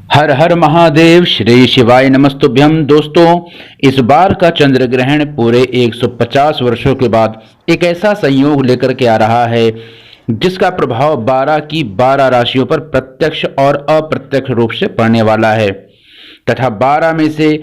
हर हर महादेव, श्री शिवाय नमस्तुभ्यम। दोस्तों, इस बार का चंद्र ग्रहण पूरे 150 वर्षों के बाद एक ऐसा संयोग लेकर के आ रहा है जिसका प्रभाव 12 की 12 राशियों पर प्रत्यक्ष और अप्रत्यक्ष रूप से पड़ने वाला है तथा 12 में से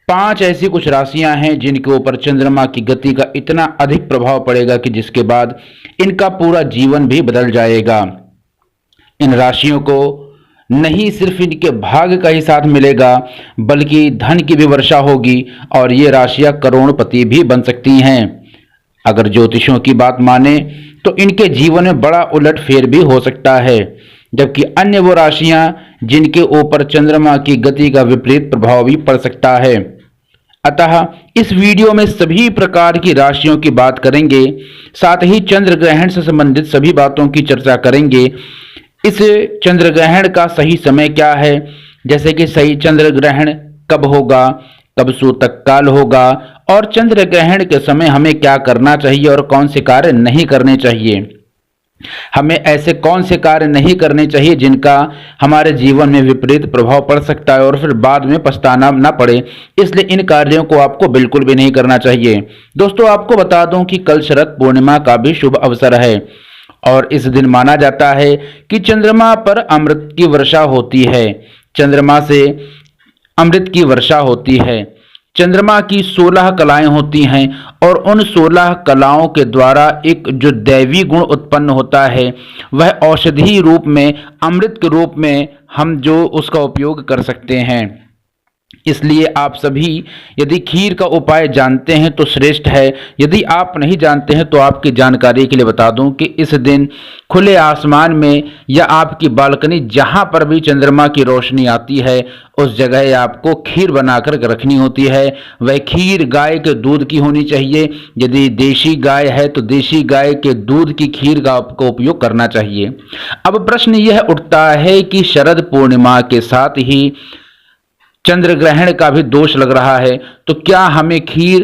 5 ऐसी कुछ राशियां हैं जिनके ऊपर चंद्रमा की गति का इतना अधिक प्रभाव पड़ेगा कि जिसके बाद इनका पूरा जीवन भी बदल जाएगा। इन राशियों को नहीं सिर्फ इनके भाग्य का ही साथ मिलेगा बल्कि धन की भी वर्षा होगी और ये राशियां करोड़पति भी बन सकती हैं। अगर ज्योतिषों की बात माने तो इनके जीवन में बड़ा उलटफेर भी हो सकता है, जबकि अन्य वो राशियां जिनके ऊपर चंद्रमा की गति का विपरीत प्रभाव भी पड़ सकता है। अतः इस वीडियो में सभी प्रकार की राशियों की बात करेंगे, साथ ही चंद्र ग्रहण से संबंधित सभी बातों की चर्चा करेंगे। इस चंद्र ग्रहण का सही समय क्या है, जैसे कि सही चंद्र ग्रहण कब होगा, कब सूतक काल होगा और चंद्र ग्रहण के समय हमें क्या करना चाहिए और कौन से कार्य नहीं करने चाहिए। हमें ऐसे कौन से कार्य नहीं करने चाहिए जिनका हमारे जीवन में विपरीत प्रभाव पड़ सकता है और फिर बाद में पछताना ना पड़े, इसलिए इन कार्यों को आपको बिल्कुल भी नहीं करना चाहिए। दोस्तों, आपको बता दूं कि कल शरद पूर्णिमा का भी शुभ अवसर है और इस दिन माना जाता है कि चंद्रमा पर अमृत की वर्षा होती है। चंद्रमा से अमृत की वर्षा होती है। चंद्रमा की 16 कलाएं होती हैं और उन 16 कलाओं के द्वारा एक जो दैवी गुण उत्पन्न होता है वह औषधि रूप में, अमृत के रूप में हम जो उसका उपयोग कर सकते हैं। इसलिए आप सभी यदि खीर का उपाय जानते हैं तो श्रेष्ठ है, यदि आप नहीं जानते हैं तो आपकी जानकारी के लिए बता दूं कि इस दिन खुले आसमान में या आपकी बालकनी जहां पर भी चंद्रमा की रोशनी आती है उस जगह आपको खीर बनाकर रखनी होती है। वह खीर गाय के दूध की होनी चाहिए। यदि देशी गाय है तो देशी गाय के दूध की खीर का आपको उपयोग करना चाहिए। अब प्रश्न यह उठता है कि शरद पूर्णिमा के साथ ही चंद्र ग्रहण का भी दोष लग रहा है, तो क्या हमें खीर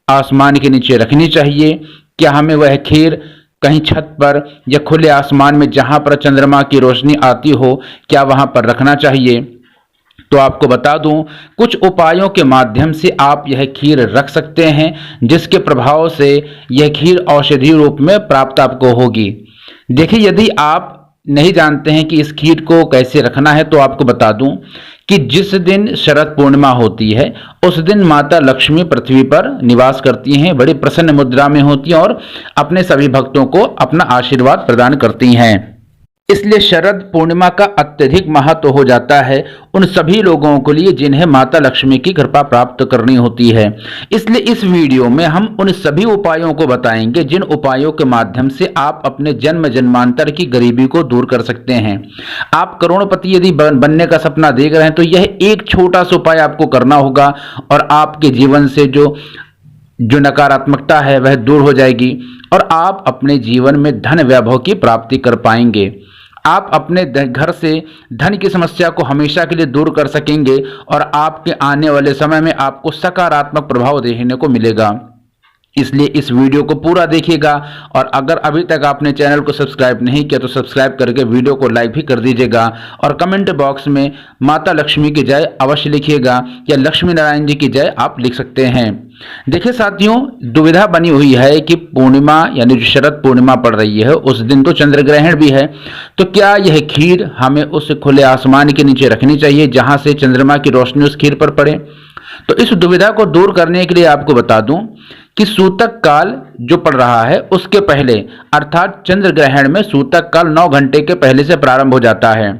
आसमान के नीचे रखनी चाहिए? क्या हमें वह खीर कहीं छत पर या खुले आसमान में जहां पर चंद्रमा की रोशनी आती हो, क्या वहां पर रखना चाहिए? तो आपको बता दूं, कुछ उपायों के माध्यम से आप यह खीर रख सकते हैं जिसके प्रभाव से यह खीर औषधि रूप में प्राप्त आपको होगी। देखिए, यदि आप नहीं जानते हैं कि इस खीर को कैसे रखना है तो आपको बता दूं कि जिस दिन शरद पूर्णिमा होती है उस दिन माता लक्ष्मी पृथ्वी पर निवास करती हैं, बड़ी प्रसन्न मुद्रा में होती हैं और अपने सभी भक्तों को अपना आशीर्वाद प्रदान करती हैं। इसलिए शरद पूर्णिमा का अत्यधिक महत्व हो जाता है उन सभी लोगों के लिए जिन्हें माता लक्ष्मी की कृपा प्राप्त करनी होती है। इसलिए इस वीडियो में हम उन सभी उपायों को बताएंगे जिन उपायों के माध्यम से आप अपने जन्म जन्मांतर की गरीबी को दूर कर सकते हैं। आप करोड़पति यदि बनने का सपना देख रहे हैं तो यह एक छोटा सा उपाय आपको करना होगा और आपके जीवन से जो नकारात्मकता है वह दूर हो जाएगी और आप अपने जीवन में धन वैभव की प्राप्ति कर पाएंगे। आप अपने घर से धन की समस्या को हमेशा के लिए दूर कर सकेंगे और आपके आने वाले समय में आपको सकारात्मक प्रभाव देखने को मिलेगा। इसलिए इस वीडियो को पूरा देखिएगा और अगर अभी तक आपने चैनल को सब्सक्राइब नहीं किया तो सब्सक्राइब करके वीडियो को लाइक भी कर दीजिएगा और कमेंट बॉक्स में माता लक्ष्मी की जय अवश्य लिखिएगा या लक्ष्मी नारायण जी की जय आप लिख सकते हैं। देखिए साथियों, दुविधा बनी हुई है कि पूर्णिमा यानी जो शरद पूर्णिमा पड़ रही है उस दिन तो चंद्र ग्रहण भी है, तो क्या यह खीर हमें उस खुले आसमान के नीचे रखनी चाहिए जहां से चंद्रमा की रोशनी उस खीर पर पड़े? तो इस दुविधा को दूर करने के लिए आपको बता दूं कि सूतक काल जो पड़ रहा है उसके पहले, अर्थात चंद्र ग्रहण में सूतक काल 9 घंटे के पहले से प्रारंभ हो जाता है,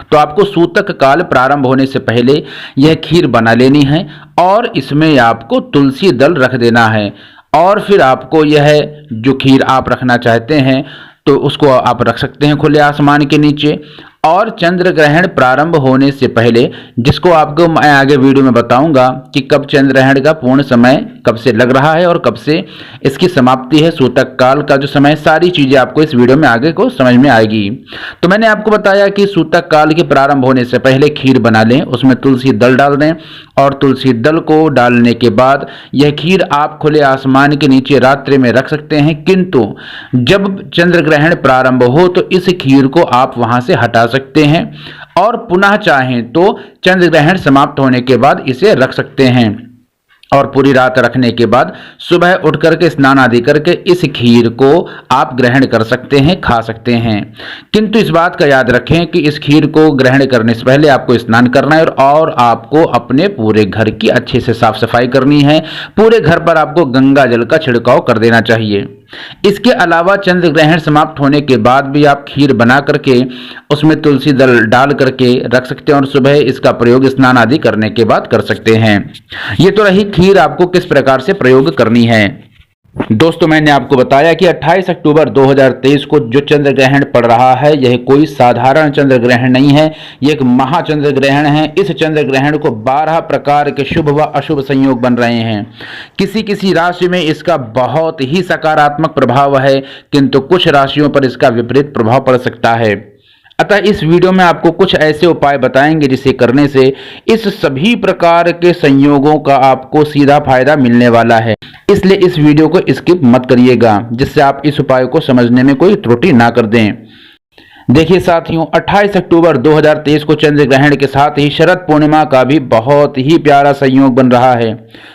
तो आपको सूतक काल प्रारंभ होने से पहले यह खीर बना लेनी है और इसमें आपको तुलसी दल रख देना है और फिर आपको यह जो खीर आप रखना चाहते हैं तो उसको आप रख सकते हैं खुले आसमान के नीचे। और चंद्र ग्रहण प्रारंभ होने से पहले, जिसको आपको मैं आगे वीडियो में बताऊंगा कि कब चंद्र ग्रहण का पूर्ण समय कब से लग रहा है और कब से इसकी समाप्ति है, सूतक काल का जो समय, सारी चीजें आपको इस वीडियो में आगे को समझ में आएगी। तो मैंने आपको बताया कि सूतक काल के प्रारंभ होने से पहले खीर बना लें, उसमें तुलसी दल डाल दें और तुलसी दल को डालने के बाद यह खीर आप खुले आसमान के नीचे रात्रि में रख सकते हैं, किंतु जब चंद्र ग्रहण प्रारंभ हो तो इस खीर को आप वहां से हटा सकते हैं और पुनः चाहें तो चंद्र ग्रहण समाप्त होने के बाद इसे रख सकते हैं और पूरी रात रखने के बाद सुबह उठ करके स्नान आदि करके इस खीर को आप ग्रहण कर सकते हैं, खा सकते हैं। किंतु इस बात का याद रखें कि इस खीर को ग्रहण करने से पहले आपको स्नान करना है और आपको अपने पूरे घर की अच्छे से साफ सफाई करनी है। पूरे घर पर आपको गंगा जल का छिड़काव कर देना चाहिए। इसके अलावा चंद्र ग्रहण समाप्त होने के बाद भी आप खीर बना करके उसमें तुलसी दल डाल करके रख सकते हैं और सुबह इसका प्रयोग स्नान आदि करने के बाद कर सकते हैं। ये तो रही खीर आपको किस प्रकार से प्रयोग करनी है। दोस्तों, मैंने आपको बताया कि 28 अक्टूबर 2023 को जो चंद्र ग्रहण पड़ रहा है यह कोई साधारण चंद्र ग्रहण नहीं है, यह एक महाचंद्र ग्रहण है। इस चंद्र ग्रहण को 12 प्रकार के शुभ व अशुभ संयोग बन रहे हैं। किसी किसी राशि में इसका बहुत ही सकारात्मक प्रभाव है, किंतु कुछ राशियों पर इसका विपरीत प्रभाव पड़ सकता है। अतः इस वीडियो में आपको कुछ ऐसे उपाय बताएंगे जिसे करने से इस सभी प्रकार के संयोगों का आपको सीधा फायदा मिलने वाला है। इसलिए इस वीडियो को स्किप मत करिएगा, जिससे आप इस उपाय को समझने में कोई त्रुटि ना कर दें। देखिए साथियों, 28 अक्टूबर 2023 को चंद्र ग्रहण के साथ ही शरद पूर्णिमा का भी बहुत ही प्यारा संयोग बन रहा है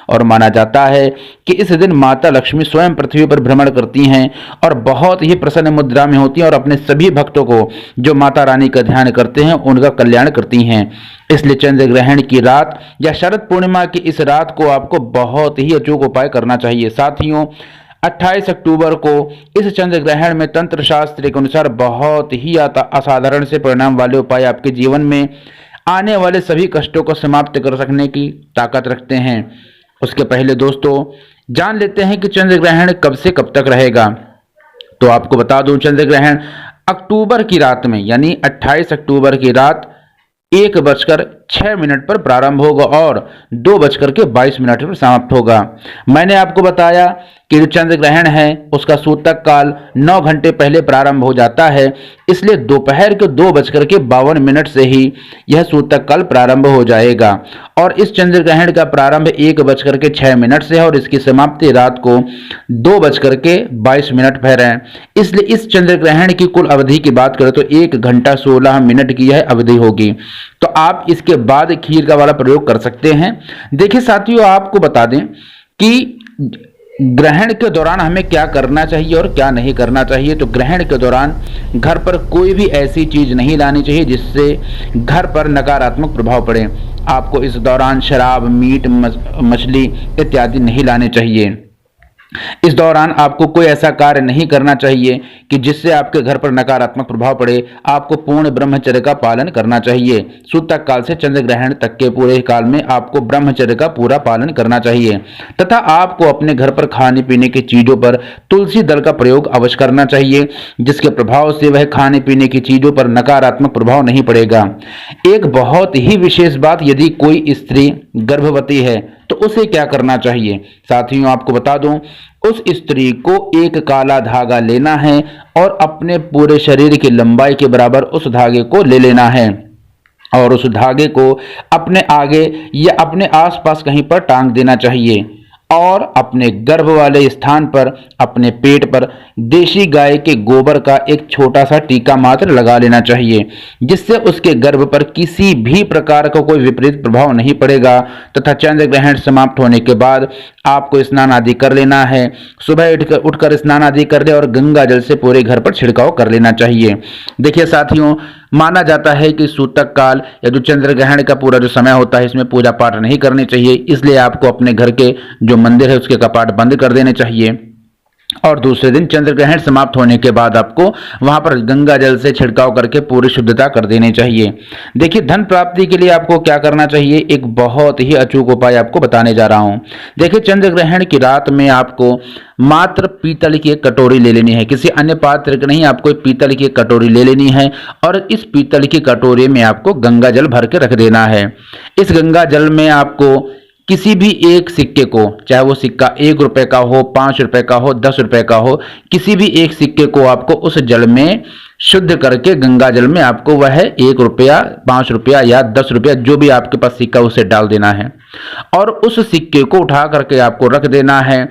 और माना जाता है कि इस दिन माता लक्ष्मी स्वयं पृथ्वी पर भ्रमण करती हैं और बहुत ही प्रसन्न मुद्रा में होती हैं और अपने सभी भक्तों को जो माता रानी का ध्यान करते हैं उनका कल्याण करती हैं। इसलिए चंद्र ग्रहण की रात या शरद पूर्णिमा की इस रात को आपको बहुत ही अचूक उपाय करना चाहिए। साथियों, 28 अक्टूबर को इस चंद्र ग्रहण में तंत्र शास्त्र के अनुसार बहुत ही असाधारण से परिणाम वाले उपाय आपके जीवन में आने वाले सभी कष्टों को समाप्त कर सकने की ताकत रखते हैं। उसके पहले दोस्तों जान लेते हैं कि चंद्र ग्रहण कब से कब तक रहेगा। तो आपको बता दूं, चंद्र ग्रहण अक्टूबर की रात में यानी 28 अक्टूबर की रात 1:06 पर प्रारंभ होगा और 2:22 पर समाप्त होगा। मैंने आपको बताया कि जो चंद्र ग्रहण है उसका सूतक काल 9 घंटे पहले प्रारंभ हो जाता है, इसलिए दोपहर के 2:52 से ही यह सूतक काल प्रारंभ हो जाएगा और इस चंद्र ग्रहण का प्रारंभ 1:06 से है और इसकी समाप्ति रात को 2:22 पर है। इसलिए इस चंद्र ग्रहण की कुल अवधि की बात करें तो 1 घंटा 16 मिनट की यह अवधि होगी। तो आप इसके बाद खीर का वाला प्रयोग कर सकते हैं। देखिए साथियों, आपको बता दें कि ग्रहण के दौरान हमें क्या करना चाहिए और क्या नहीं करना चाहिए। तो ग्रहण के दौरान घर पर कोई भी ऐसी चीज नहीं लानी चाहिए जिससे घर पर नकारात्मक प्रभाव पड़े। आपको इस दौरान शराब, मीट, मछली इत्यादि नहीं लाने चाहिए। इस दौरान आपको कोई ऐसा कार्य नहीं करना चाहिए कि जिससे आपके घर पर नकारात्मक प्रभाव पड़े। आपको पूर्ण ब्रह्मचर्य का पालन करना चाहिए। सूतक काल से चंद्र ग्रहण तक के पूरे काल में आपको ब्रह्मचर्य का पूरा पालन करना चाहिए तथा आपको अपने घर पर खाने पीने की चीजों पर तुलसी दल का प्रयोग अवश्य करना चाहिए, जिसके प्रभाव से वह खाने पीने की चीजों पर नकारात्मक प्रभाव नहीं पड़ेगा। एक बहुत ही विशेष बात, यदि कोई स्त्री गर्भवती है तो उसे क्या करना चाहिए। साथियों, आपको बता दूं, उस स्त्री को एक काला धागा लेना है और अपने पूरे शरीर की लंबाई के बराबर उस धागे को ले लेना है और उस धागे को अपने आगे या अपने आसपास कहीं पर टांग देना चाहिए और अपने गर्भ वाले स्थान पर अपने पेट पर देशी गाय के गोबर का एक छोटा सा टीका मात्र लगा लेना चाहिए, जिससे उसके गर्भ पर किसी भी प्रकार का कोई विपरीत प्रभाव नहीं पड़ेगा। तथा चंद्र ग्रहण समाप्त होने के बाद आपको स्नान आदि कर लेना है। सुबह उठकर स्नान आदि कर ले और गंगा जल से पूरे घर पर छिड़काव कर लेना चाहिए। देखिए साथियों, माना जाता है कि सूतक काल या जो चंद्र ग्रहण का पूरा जो समय होता है इसमें पूजा पाठ नहीं करनी चाहिए, इसलिए आपको अपने घर के जो मंदिर है उसके कपाट बंद कर देने चाहिए और दूसरे दिन चंद्र ग्रहण समाप्त होने के बाद आपको वहां पर गंगा जल से छिड़काव करके पूरी शुद्धता कर देनी चाहिए। देखिए, धन प्राप्ति के लिए आपको क्या करना चाहिए, एक बहुत ही अचूक उपाय आपको बताने जा रहा हूं। देखिए, चंद्र ग्रहण की रात में आपको मात्र पीतल की एक कटोरी ले लेनी है, किसी अन्य पात्र की नहीं, आपको पीतल की एक कटोरी ले लेनी है और इस पीतल की कटोरी में आपको गंगा जल भर के रख देना है। इस गंगा जल में आपको किसी भी एक सिक्के को, चाहे वो सिक्का 1 रुपए का हो, 5 रुपए का हो, 10 रुपए का हो, किसी भी एक सिक्के को आपको उस जल में शुद्ध करके गंगा जल में आपको वह 1 रुपया, 5 रुपया या 10 रुपया जो भी आपके पास सिक्का उसे डाल देना है और उस सिक्के को उठा करके आपको रख देना है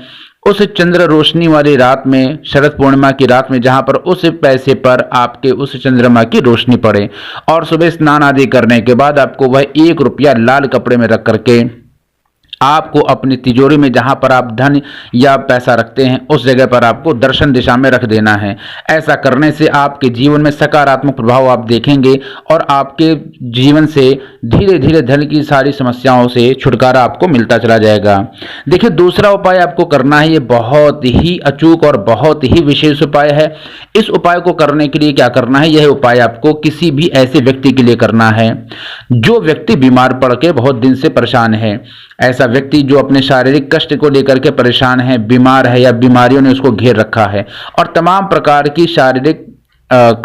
उस चंद्र रोशनी वाली रात में, शरद पूर्णिमा की रात में, जहां पर उस पैसे पर आपके उस चंद्रमा की रोशनी पड़े। और सुबह स्नान आदि करने के बाद आपको वह 1 रुपया लाल कपड़े में रख करके आपको अपनी तिजोरी में, जहां पर आप धन या पैसा रखते हैं, उस जगह पर आपको दर्शन दिशा में रख देना है। ऐसा करने से आपके जीवन में सकारात्मक प्रभाव आप देखेंगे और आपके जीवन से धीरे धीरे धन की सारी समस्याओं से छुटकारा आपको मिलता चला जाएगा। देखिए, दूसरा उपाय आपको करना है, ये बहुत ही अचूक और बहुत ही विशेष उपाय है। इस उपाय को करने के लिए क्या करना है, यह उपाय आपको किसी भी ऐसे व्यक्ति के लिए करना है जो व्यक्ति बीमार पड़ के बहुत दिन से परेशान है। ऐसा व्यक्ति जो अपने शारीरिक कष्ट को लेकर के परेशान है, बीमार है या बीमारियों ने उसको घेर रखा है और तमाम प्रकार की शारीरिक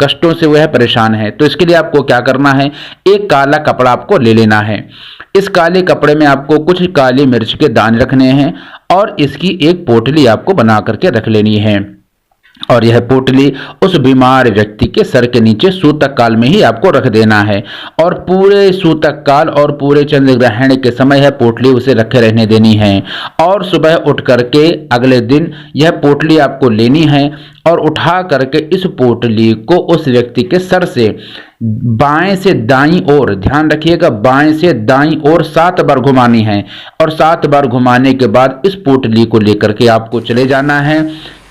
कष्टों से वह परेशान है, तो इसके लिए आपको क्या करना है, एक काला कपड़ा आपको ले लेना है। इस काले कपड़े में आपको कुछ काली मिर्च के दाने रखने हैं और इसकी एक पोटली आपको बना करके रख लेनी है और यह पोटली उस बीमार व्यक्ति के सर के नीचे सूतक काल में ही आपको रख देना है और पूरे सूतक काल और पूरे चंद्र ग्रहण के समय यह पोटली उसे रखे रहने देनी है। और सुबह उठ करके अगले दिन यह पोटली आपको लेनी है और उठा करके इस पोटली को उस व्यक्ति के सर से बाएं से दाईं ओर, ध्यान रखिएगा, बाएं से दाईं ओर 7 बार घुमानी है और 7 बार घुमाने के बाद इस पोटली को लेकर के आपको चले जाना है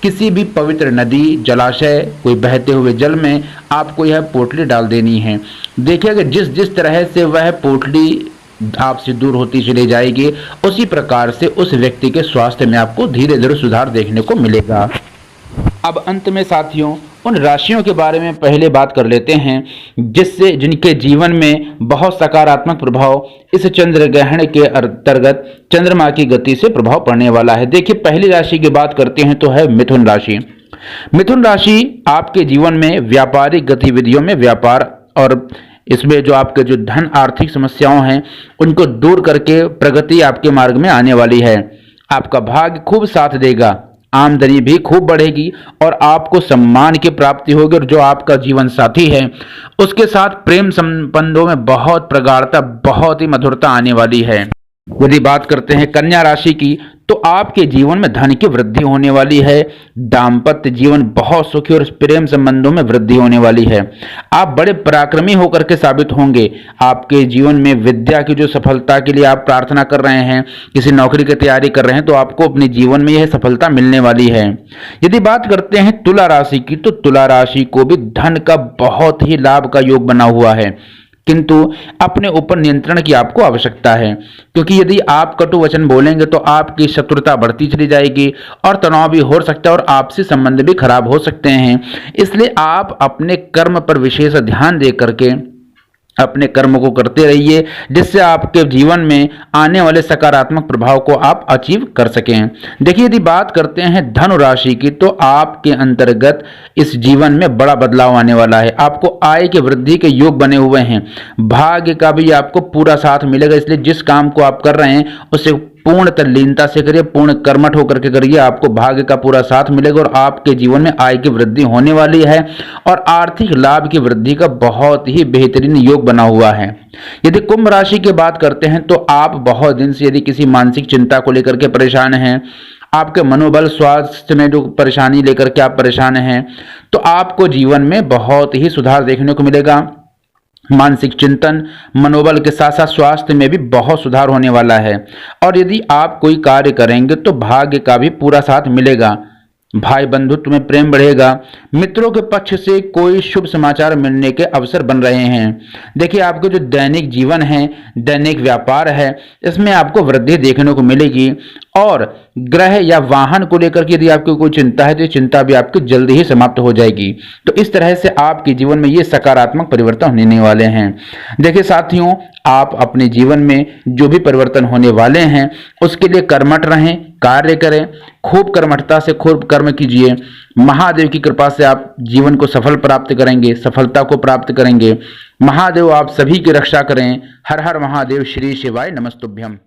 किसी भी पवित्र नदी, जलाशय, कोई बहते हुए जल में आपको यह पोटली डाल देनी है। देखिएगा, जिस जिस तरह से वह पोटली आपसे दूर होती चली जाएगी, उसी प्रकार से उस व्यक्ति के स्वास्थ्य में आपको धीरे धीरे सुधार देखने को मिलेगा। अब अंत में साथियों, उन राशियों के बारे में पहले बात कर लेते हैं जिनके जीवन में बहुत सकारात्मक प्रभाव इस चंद्र ग्रहण के अंतर्गत चंद्रमा की गति से प्रभाव पड़ने वाला है। देखिए, पहली राशि की बात करते हैं तो है मिथुन राशि। मिथुन राशि आपके जीवन में व्यापारिक गतिविधियों में व्यापार और इसमें जो आपके जो धन आर्थिक समस्याओं हैं उनको दूर करके प्रगति आपके मार्ग में आने वाली है। आपका भाग्य खूब साथ देगा, आमदनी भी खूब बढ़ेगी और आपको सम्मान की प्राप्ति होगी और जो आपका जीवन साथी है उसके साथ प्रेम संबंधों में बहुत प्रगाढ़ता, बहुत ही मधुरता आने वाली है। यदि बात करते हैं कन्या राशि की तो आपके जीवन में धन की वृद्धि होने वाली है, दाम्पत्य जीवन बहुत सुखी और प्रेम संबंधों में वृद्धि होने वाली है। आप बड़े पराक्रमी होकर के साबित होंगे। आपके जीवन में विद्या की जो सफलता के लिए आप प्रार्थना कर रहे हैं, किसी नौकरी की तैयारी कर रहे हैं, तो आपको अपने जीवन में यह सफलता मिलने वाली है। यदि बात करते हैं तुला राशि की तो तुला राशि को भी धन का बहुत ही लाभ का योग बना हुआ है, किंतु अपने ऊपर नियंत्रण की आपको आवश्यकता है, क्योंकि यदि आप कटु वचन बोलेंगे तो आपकी शत्रुता बढ़ती चली जाएगी और तनाव भी हो सकता है और आपसी संबंध भी खराब हो सकते हैं। इसलिए आप अपने कर्म पर विशेष ध्यान दे करके अपने कर्म को करते रहिए, जिससे आपके जीवन में आने वाले सकारात्मक प्रभाव को आप अचीव कर सकें। देखिए, यदि बात करते हैं धनु राशि की तो आपके अंतर्गत इस जीवन में बड़ा बदलाव आने वाला है। आपको आय की वृद्धि के योग बने हुए हैं, भाग्य का भी आपको पूरा साथ मिलेगा। इसलिए जिस काम को आप कर रहे हैं उसे पूर्ण तल्लीनता से करिए, पूर्ण कर्मठ होकर के करिए, आपको भाग्य का पूरा साथ मिलेगा और आपके जीवन में आय की वृद्धि होने वाली है और आर्थिक लाभ की वृद्धि का बहुत ही बेहतरीन योग बना हुआ है। यदि कुंभ राशि की बात करते हैं तो आप बहुत दिन से यदि किसी मानसिक चिंता को लेकर के परेशान हैं, आपके मनोबल स्वास्थ्य में जो परेशानी लेकर के आप परेशान हैं, तो आपको जीवन में बहुत ही सुधार देखने को मिलेगा। मानसिक चिंतन, मनोबल के साथ साथ स्वास्थ्य में भी बहुत सुधार होने वाला है। और यदि आप कोई कार्य करेंगे तो भाग्य का भी पूरा साथ मिलेगा। भाई बंधुत्व में प्रेम बढ़ेगा। मित्रों के पक्ष से कोई शुभ समाचार मिलने के अवसर बन रहे हैं। देखिए, आपके जो दैनिक जीवन है, दैनिक व्यापार है, इसमें आपको वृद्धि देखने को मिलेगी और ग्रह या वाहन को लेकर के यदि आपको कोई चिंता है तो ये चिंता भी आपकी जल्दी ही समाप्त हो जाएगी। तो इस तरह से आपके जीवन में ये सकारात्मक परिवर्तन होने वाले हैं। देखिए साथियों, आप अपने जीवन में जो भी परिवर्तन होने वाले हैं उसके लिए कर्मठ रहें, कार्य करें, खूब कर्मठता से खूब कर्म कीजिए। महादेव की कृपा से आप जीवन को सफल प्राप्त करेंगे, सफलता को प्राप्त करेंगे। महादेव आप सभी की रक्षा करें। हर हर महादेव। श्री शिवाय नमस्तुभ्यम।